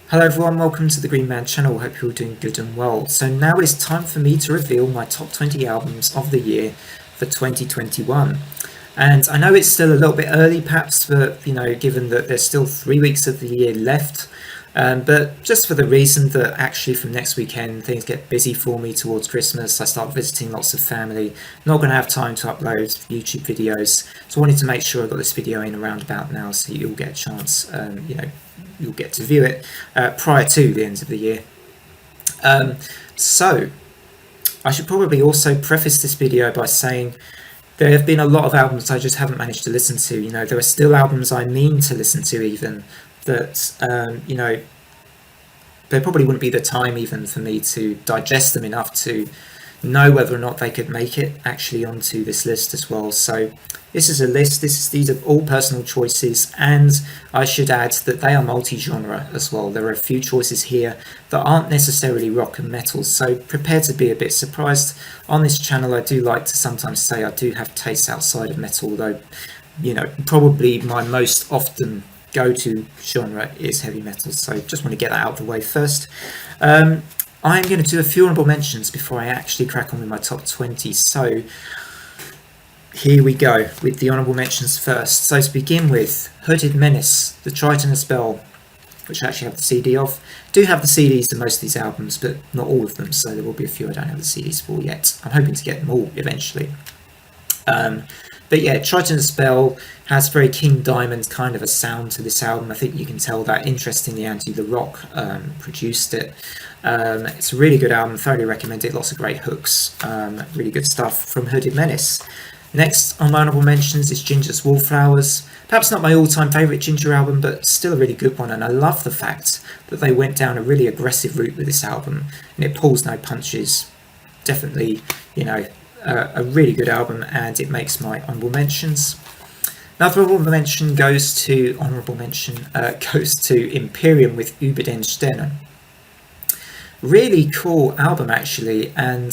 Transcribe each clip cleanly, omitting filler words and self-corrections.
Hello everyone, welcome to the Green Man channel. Hope you're all doing good and well. So now it's time for me to reveal my top 20 albums of the year for 2021. And I know it's still a little bit early perhaps for, given that there's still 3 weeks of the year left. But just for the reason that actually from next weekend things get busy for me towards Christmas. I start visiting lots of family, not going to have time to upload YouTube videos. So I wanted to make sure I got this video in around about now so you'll get a chance, you'll get to view it prior to the end of the year. So I should probably also preface this video by saying there have been a lot of albums I just haven't managed to listen to. There are still albums I mean to listen to even that, there probably wouldn't be the time even for me to digest them enough to know whether or not they could make it actually onto this list as well. So this is a list, these are all personal choices, and I should add that they are multi-genre as well. There are a few choices here that aren't necessarily rock and metal, so prepare to be a bit surprised. On this channel I do like to sometimes say I do have tastes outside of metal, although probably my most often go-to genre is heavy metal, so just want to get that out of the way first. I'm going to do a few honourable mentions before I actually crack on with my top 20. So here we go with the honourable mentions first. So to begin with, Hooded Menace, The Tritonous Bell, which I actually have the CD of. Do have the CDs to most of these albums, but not all of them, so there will be a few I don't have the CDs for yet. I'm hoping to get them all eventually. But yeah, Tritonous Bell has very King Diamond kind of a sound to this album. I think you can tell that. Interestingly, Andy The Rock produced it. It's a really good album, thoroughly recommend it. Lots of great hooks, really good stuff from Hooded Menace. Next on my honourable mentions is Ginger's Wallflowers. Perhaps not my all-time favourite Ginger album, but still a really good one, and I love the fact that they went down a really aggressive route with this album, and it pulls no punches. Definitely, a really good album, and it makes my honourable mentions. Another honourable mention goes to Imperium with Über den Sternen. Really cool album actually, and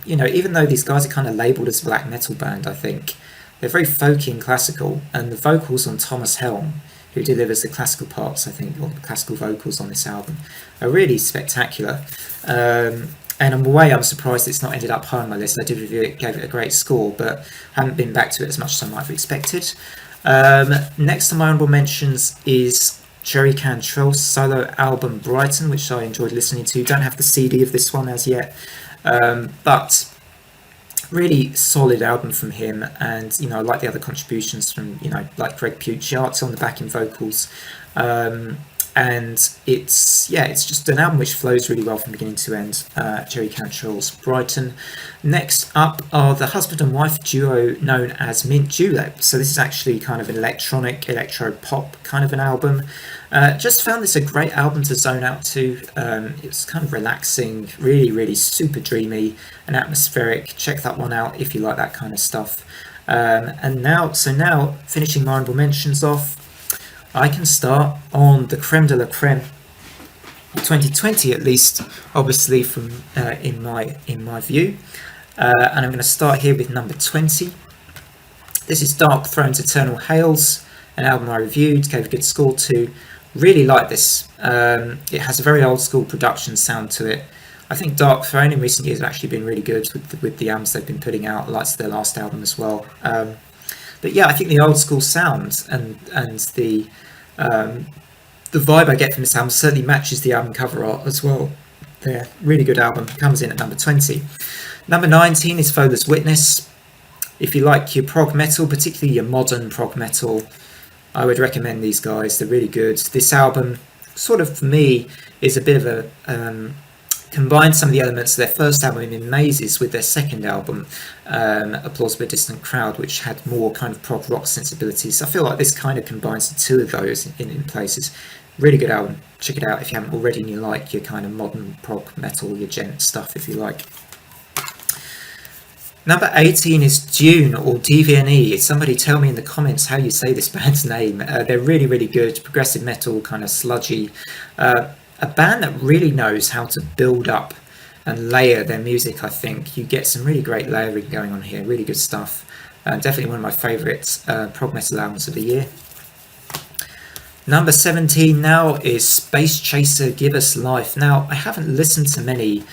even though these guys are kind of labelled as a black metal band, I think they're very folky and classical, and the vocals on Thomas Helm, who delivers the classical parts, I think, or the classical vocals on this album, are really spectacular. And in a way, I'm surprised it's not ended up high on my list. I did review it, gave it a great score, but haven't been back to it as much as I might have expected. Next on my honourable mentions is Jerry Cantrell's solo album Brighton, which I enjoyed listening to. Don't have the CD of this one as yet, but really solid album from him. And I like the other contributions from like Greg Puciato on the backing vocals. And it's just an album which flows really well from beginning to end. Jerry Cantrell's Brighton. Next up are the husband and wife duo known as Mint Julep. So this is actually kind of an electronic, electro-pop kind of an album. Just found this a great album to zone out to. It's kind of relaxing, really, really super dreamy and atmospheric. Check that one out if you like that kind of stuff. And now finishing my honourable mentions off, I can start on the creme de la creme, 2020 at least, obviously from in my view, and I'm going to start here with number 20. This is Darkthrone's Eternal Hails, an album I reviewed, gave a good score to. Really like this. It has a very old school production sound to it. I think Darkthrone in recent years have actually been really good with the albums they've been putting out. I liked their last album as well. But yeah, I think the old school sound and the vibe I get from this album certainly matches the album cover art as well. Yeah, really good album. Comes in at number 20. Number 19 is Vola Witness. If you like your prog metal, particularly your modern prog metal, I would recommend these guys. They're really good. This album, sort of for me, is a bit of a combined some of the elements of their first album in Mazes with their second album, Applause by a Distant Crowd, which had more kind of prog rock sensibilities. I feel like this kind of combines the two of those in places. Really good album. Check it out if you haven't already and you like your kind of modern prog metal, your gent stuff if you like. Number 18 is Dvne, or Dvne. Somebody tell me in the comments how you say this band's name. They're really, really good. Progressive metal, kind of sludgy. A band that really knows how to build up and layer their music, I think. You get some really great layering going on here, really good stuff. Definitely one of my favourite prog metal albums of the year. Number 17 now is Space Chaser Give Us Life. Now, I haven't listened to many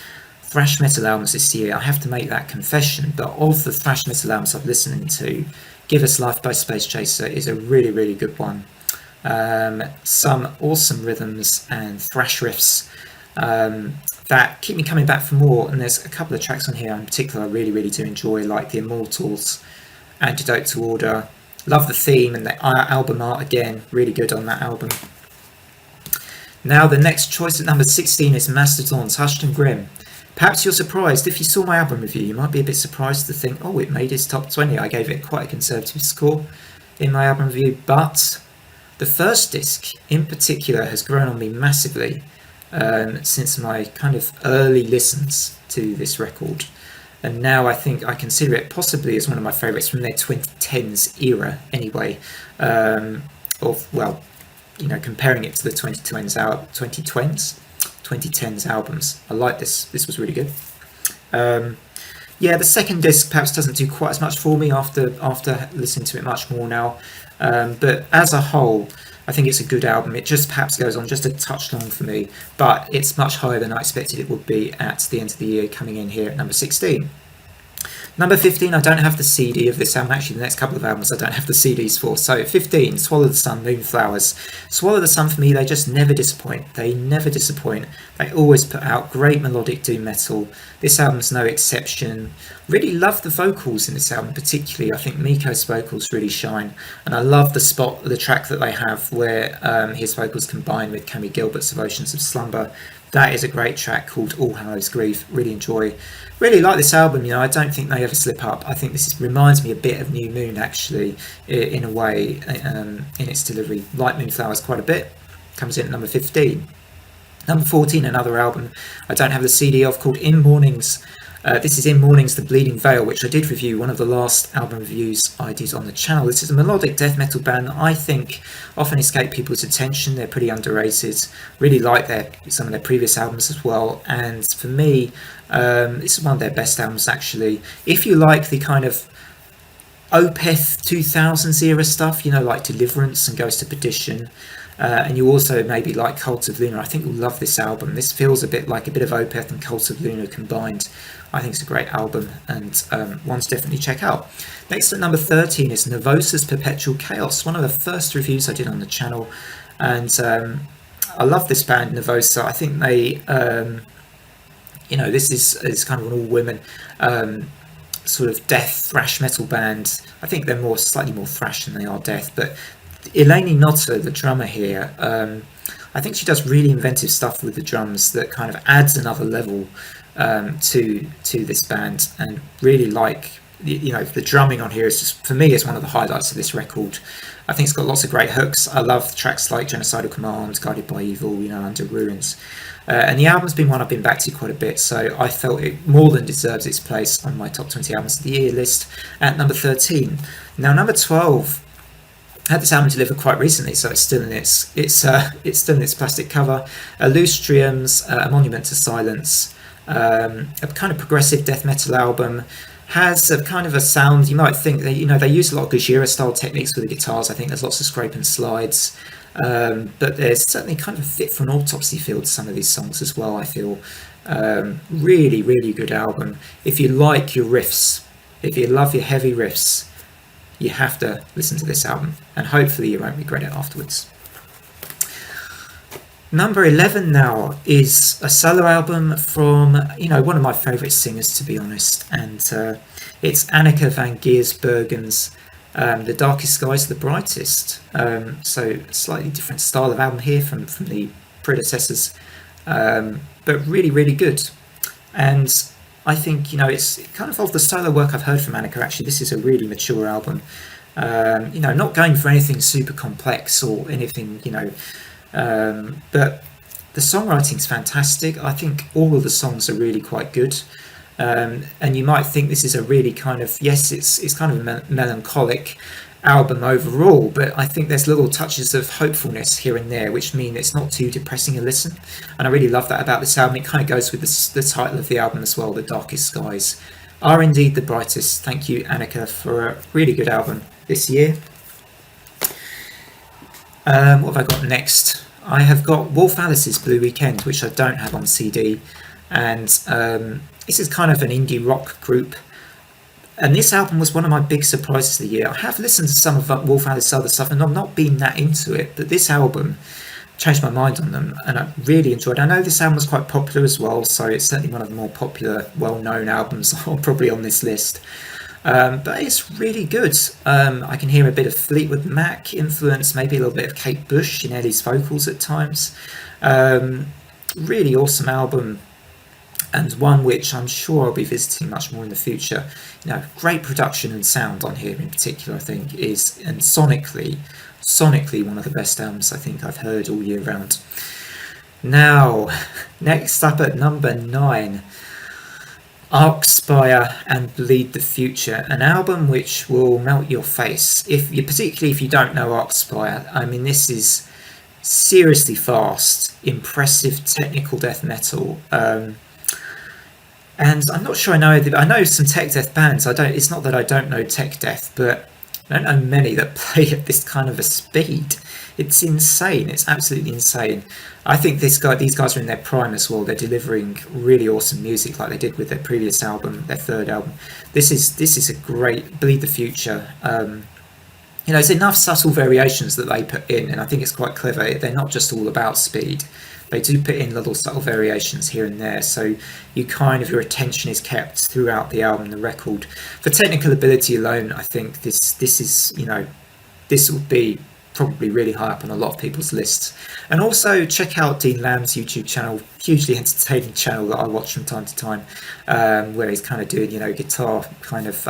thrash metal albums this year, I have to make that confession, but of the thrash metal albums I've listened to, Give Us Life by Space Chaser is a really, really good one. Some awesome rhythms and thrash riffs that keep me coming back for more, and there's a couple of tracks on here in particular I really, really do enjoy, like The Immortals, Antidote to Order. Love the theme and the album art again, really good on that album. Now the next choice at number 16 is Mastodon's Hushed and Grim. Perhaps you're surprised, if you saw my album review, you might be a bit surprised to think, oh, it made its top 20. I gave it quite a conservative score in my album review, but the first disc in particular has grown on me massively since my kind of early listens to this record. And now I think I consider it possibly as one of my favourites from their 2010s era anyway. Comparing it to the 2010s albums. I like this. This was really good. The second disc perhaps doesn't do quite as much for me after listening to it much more now. But as a whole, I think it's a good album. It just perhaps goes on just a touch long for me, but it's much higher than I expected it would be at the end of the year, coming in here at number 16. Number 15, I don't have the CD of this album. Actually, the next couple of albums I don't have the CDs for. So 15, Swallow the Sun, Moonflowers. Swallow the Sun, for me, they just never disappoint. They never disappoint. They always put out great melodic doom metal. This album's no exception. Really love the vocals in this album, particularly. I think Miko's vocals really shine. And I love the track that they have where his vocals combine with Cammy Gilbert's of Oceans of Slumber. That is a great track called All Hallows Grief. Really enjoy. Really like this album, I don't think they ever slip up. I think this reminds me a bit of New Moon, actually, in a way, in its delivery. Like Moonflowers quite a bit. Comes in at number 15. Number 14, another album I don't have the CD of, called In Mourning's. This is In Mourning's The Bleeding Veil, which I did review, one of the last album reviews I did on the channel. This is a melodic death metal band that I think often escape people's attention. They're pretty underrated. Really like some of their previous albums as well. And for me, this is one of their best albums, actually. If you like the kind of Opeth 2000s era stuff, like Deliverance and Ghost of Perdition, and you also maybe like Cult of Luna, I think you'll love this album. This feels a bit like a bit of Opeth and Cult of Luna combined. I think it's a great album and one to definitely check out. Next at number 13 is Nervosa's Perpetual Chaos, one of the first reviews I did on the channel, and I love this band, Nervosa. I think they, this is kind of an all-women sort of death thrash metal band. I think they're slightly more thrash than they are death, but Eleni Notta, the drummer here, I think she does really inventive stuff with the drums that kind of adds another level to this band, and really like the drumming on here is just, for me, is one of the highlights of this record. I think it's got lots of great hooks. I love tracks like Genocidal Command, Guided by Evil, Under Ruins, and the album's been one I've been back to quite a bit, so I felt it more than deserves its place on my top 20 albums of the year list at number 13. Now number 12, I had this album delivered quite recently, so it's still in its plastic cover. Alustrium's A Monument to Silence, a kind of progressive death metal album, has a kind of a sound you might think that they use a lot of Gojira style techniques with the guitars. I think there's lots of scrape and slides, but there's certainly kind of a fit for an autopsy feel to some of these songs as well. I feel really, really good album. If you like your riffs, if you love your heavy riffs, you have to listen to this album, and hopefully you won't regret it afterwards. Number 11 now is a solo album from, one of my favourite singers, to be honest, and it's Anneke van Giersbergen's The Darkest Skies, The Brightest. So slightly different style of album here from the predecessors, but really, really good. And I think, it's kind of the solo work I've heard from Anneke, actually, this is a really mature album. Not going for anything super complex or anything, but the songwriting's fantastic. I think all of the songs are really quite good. And you might think this is a really kind of, yes, it's kind of a melancholic album overall, but I think there's little touches of hopefulness here and there, which mean it's not too depressing a listen. And I really love that about this album. It kind of goes with the title of the album as well, The Darkest Skies are indeed the brightest. Thank you, Anneke, for a really good album this year. What have I got next? I have got Wolf Alice's Blue Weekend, which I don't have on CD, and this is kind of an indie rock group. And this album was one of my big surprises of the year. I have listened to some of Wolf Alice's other stuff, and I've not been that into it, but this album changed my mind on them, and I really enjoyed it. I know this album was quite popular as well, so it's certainly one of the more popular, well-known albums probably on this list. But it's really good. I can hear a bit of Fleetwood Mac influence, maybe a little bit of Kate Bush in Ellie's vocals at times. Really awesome album, and one which I'm sure I'll be visiting much more in the future. You know, great production and sound on here in particular, I think, is, and sonically one of the best albums I think I've heard all year round. Now, next up at number 9, Archspire and Bleed the Future, an album which will melt your face, particularly if you don't know Archspire. I mean, this is seriously fast, impressive technical death metal. And I'm not sure I know some tech death bands. It's not that I don't know tech death, but I don't know many that play at this kind of a speed. It's insane. It's absolutely insane. I think these guys are in their prime as well. They're delivering really awesome music like they did with their previous album, their third album. This is a great Bleed the Future. There's enough subtle variations that they put in, and I think it's quite clever. They're not just all about speed. They do put in little subtle variations here and there, so your attention is kept throughout the album, the record. For technical ability alone, I think this will be probably really high up on a lot of people's lists. And also check out Dean Lamb's YouTube channel, hugely entertaining channel that I watch from time to time, where he's kind of doing, guitar kind of,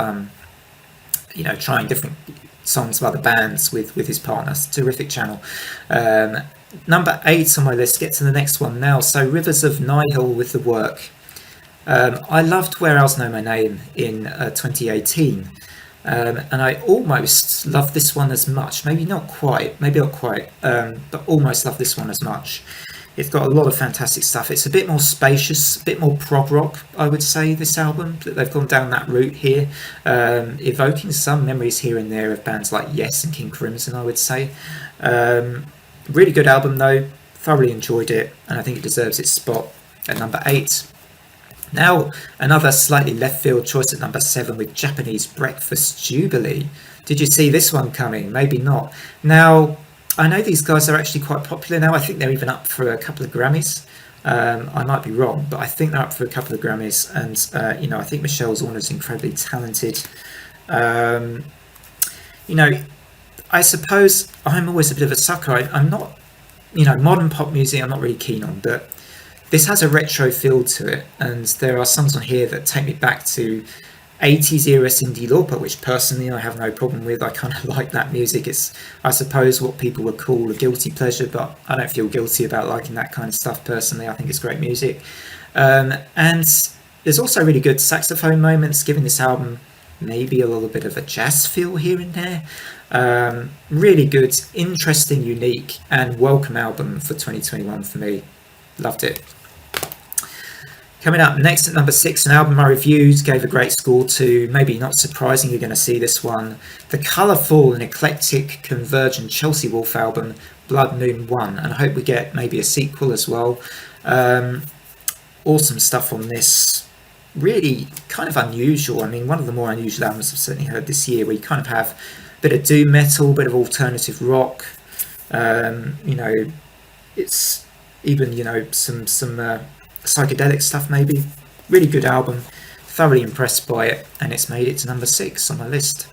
trying different songs of other bands with his partner. It's a terrific channel. Number 8 on my list. Get to the next one now. So Rivers of Nihil with The Work. I loved Where Else Know My Name in 2018, and I almost love this one as much. Maybe not quite, but almost love this one as much. It's got a lot of fantastic stuff. It's a bit more spacious, a bit more prog rock, I would say, this album. They've gone down that route here, evoking some memories here and there of bands like Yes and King Crimson, I would say. Really good album though, thoroughly enjoyed it, and I think it deserves its spot at number 8. Now, another slightly left field choice at number 7 with Japanese Breakfast Jubilee. Did you see this one coming? Maybe not. Now, I know these guys are actually quite popular now. I think they're even up for a couple of Grammys. I might be wrong, but I think they're up for a couple of Grammys, and I think Michelle Zorn is incredibly talented. I suppose I'm always a bit of a sucker. I'm not, modern pop music I'm not really keen on, but this has a retro feel to it, and there are songs on here that take me back to 80s era Cyndi Lauper, which personally I have no problem with. I kind of like that music. It's, I suppose, what people would call a guilty pleasure, but I don't feel guilty about liking that kind of stuff personally. I think it's great music. And there's also really good saxophone moments, giving this album maybe a little bit of a jazz feel here and there. Really good, interesting, unique, and welcome album for 2021 for me. Loved it. Coming up next at number 6, an album I reviewed, gave a great score to. Maybe not surprising, you're going to see this one. The colourful and eclectic Convergent Chelsea Wolf album, Blood Moon 1. And I hope we get maybe a sequel as well. Awesome stuff on this. Really kind of unusual. I mean, one of the more unusual albums I've certainly heard this year, where you kind of have a bit of doom metal, a bit of alternative rock. It's even, some psychedelic stuff maybe. Really good album. Thoroughly impressed by it, and it's made it to number 6 on my list.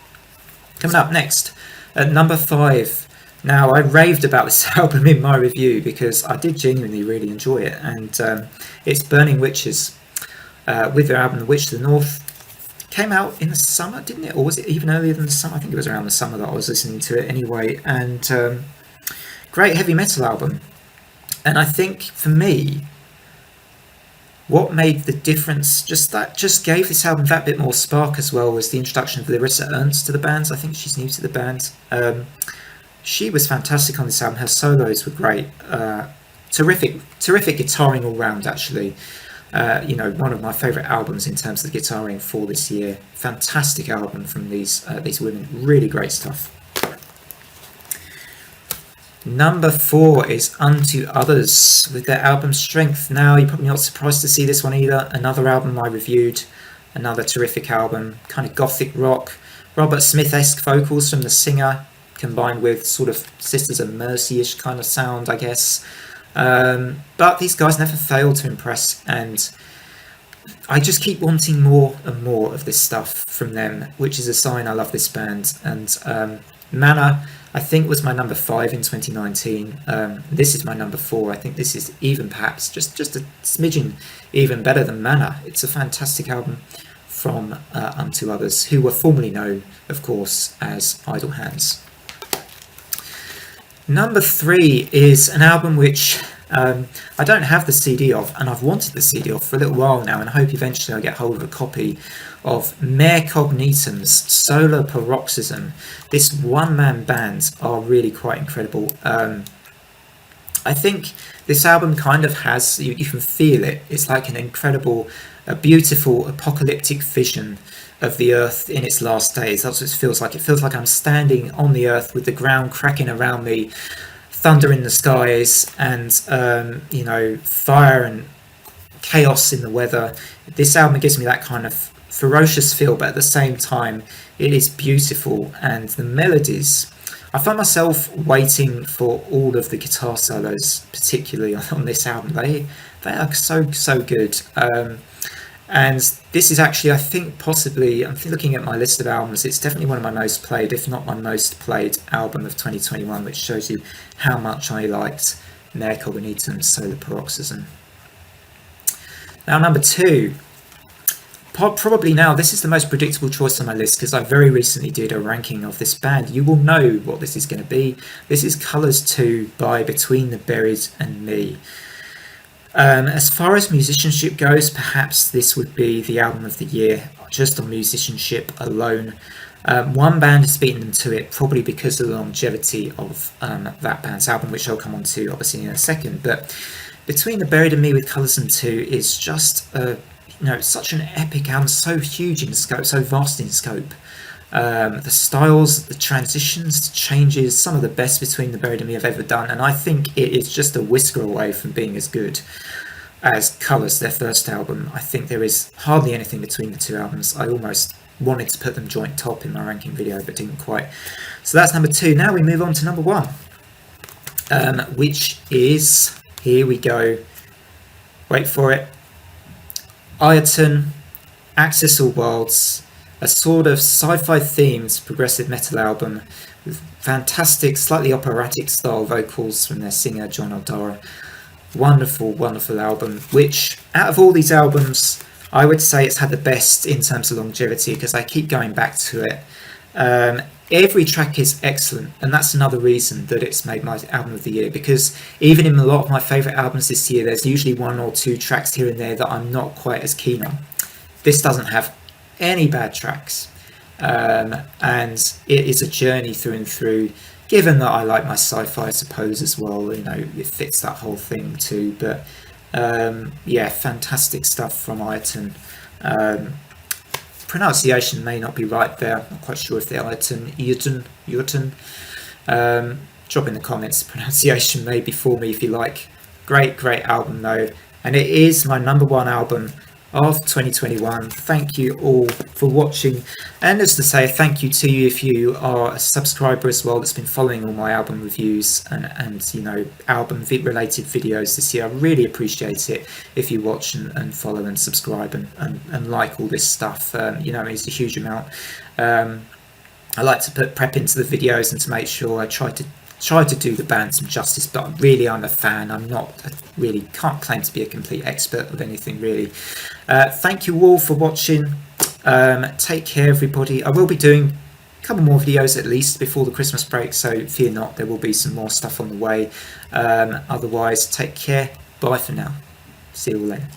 Coming up next, at number 5. Now, I raved about this album in my review because I did genuinely really enjoy it, and it's Burning Witches. With their album The Witch to the North. Came out in the summer, didn't it? Or was it even earlier than the summer? I think it was around the summer that I was listening to it anyway. And great heavy metal album. And I think for me, what made the difference, just gave this album that bit more spark as well, was the introduction of Larissa Ernst to the band. I think she's new to the band. She was fantastic on this album. Her solos were great. Terrific guitaring all round, actually. One of my favourite albums in terms of the guitaring for this year. Fantastic album from these women. Really great stuff. Number 4 is Unto Others with their album Strength. Now, you're probably not surprised to see this one either. Another album I reviewed, another terrific album, kind of gothic rock, Robert Smith-esque vocals from the singer, combined with sort of Sisters of Mercy-ish kind of sound, I guess. But these guys never fail to impress, and I just keep wanting more and more of this stuff from them, which is a sign I love this band. And Mana, I think, was my number 5 in 2019. This is my number 4. I think this is even perhaps just a smidgen even better than Mana. It's a fantastic album from Unto Others, who were formerly known, of course, as Idle Hands. Number 3 is an album which I don't have the CD of, and I've wanted the CD of for a little while now, and I hope eventually I'll get hold of a copy of Mare Cognitum's Solar Paroxysm. This one-man band are really quite incredible. I think this album kind of has, you can feel it, it's like an incredible, a beautiful apocalyptic vision of the earth in its last days. That's what it feels like. It feels like I'm standing on the earth with the ground cracking around me, thunder in the skies, and fire and chaos in the weather. This album gives me that kind of ferocious feel, but at the same time it is beautiful, and the melodies, I find myself waiting for all of the guitar solos, particularly on this album. They are so good. And this is actually, I think, possibly, I'm looking at my list of albums, it's definitely one of my most played, if not my most played album of 2021, which shows you how much I liked Mare Cognitum's Solar Paroxysm. Now, number 2, probably now, this is the most predictable choice on my list because I very recently did a ranking of this band. You will know what this is going to be. This is Colours 2 by Between the Buried and Me. As far as musicianship goes, perhaps this would be the album of the year, just on musicianship alone. One band has beaten them to it, probably because of the longevity of that band's album, which I'll come on to obviously in a second. But Between the Buried and Me with Colours 2 is just such an epic album, so huge in scope, so vast in scope. The styles, the transitions, the changes, some of the best Between the Buried and Me I've ever done, and I think it is just a whisker away from being as good as Colours, their first album. I think there is hardly anything between the two albums. I almost wanted to put them joint top in my ranking video, but didn't quite. So that's number 2. Now we move on to number 1, which is, here we go, wait for it, Etemen, Access All Worlds, a sort of sci-fi themed progressive metal album with fantastic, slightly operatic style vocals from their singer John O'Dara. Wonderful, wonderful album, which out of all these albums, I would say it's had the best in terms of longevity because I keep going back to it. Every track is excellent, and that's another reason that it's made my album of the year, because even in a lot of my favourite albums this year, there's usually 1 or 2 tracks here and there that I'm not quite as keen on. This doesn't have any bad tracks, and it is a journey through and through, given that I like my sci-fi, I suppose, as well. It fits that whole thing too. But fantastic stuff from Etemen. Pronunciation may not be right there. I'm not quite sure if they're Etemen. Drop in the comments. Pronunciation may be for me if you like. Great album though, and it is my number 1 album of 2021. Thank you all for watching, and as to say, thank you to you if you are a subscriber as well that's been following all my album reviews and album related videos this year. I really appreciate it if you watch and follow and subscribe and like all this stuff. It's a huge amount. I like to put prep into the videos and to make sure I try to do the band some justice, but I'm a fan. Can't claim to be a complete expert of anything really. Thank you all for watching. Take care everybody. I will be doing a couple more videos at least before the Christmas break, so fear not, there will be some more stuff on the way. Otherwise, take care. Bye for now. See you all later.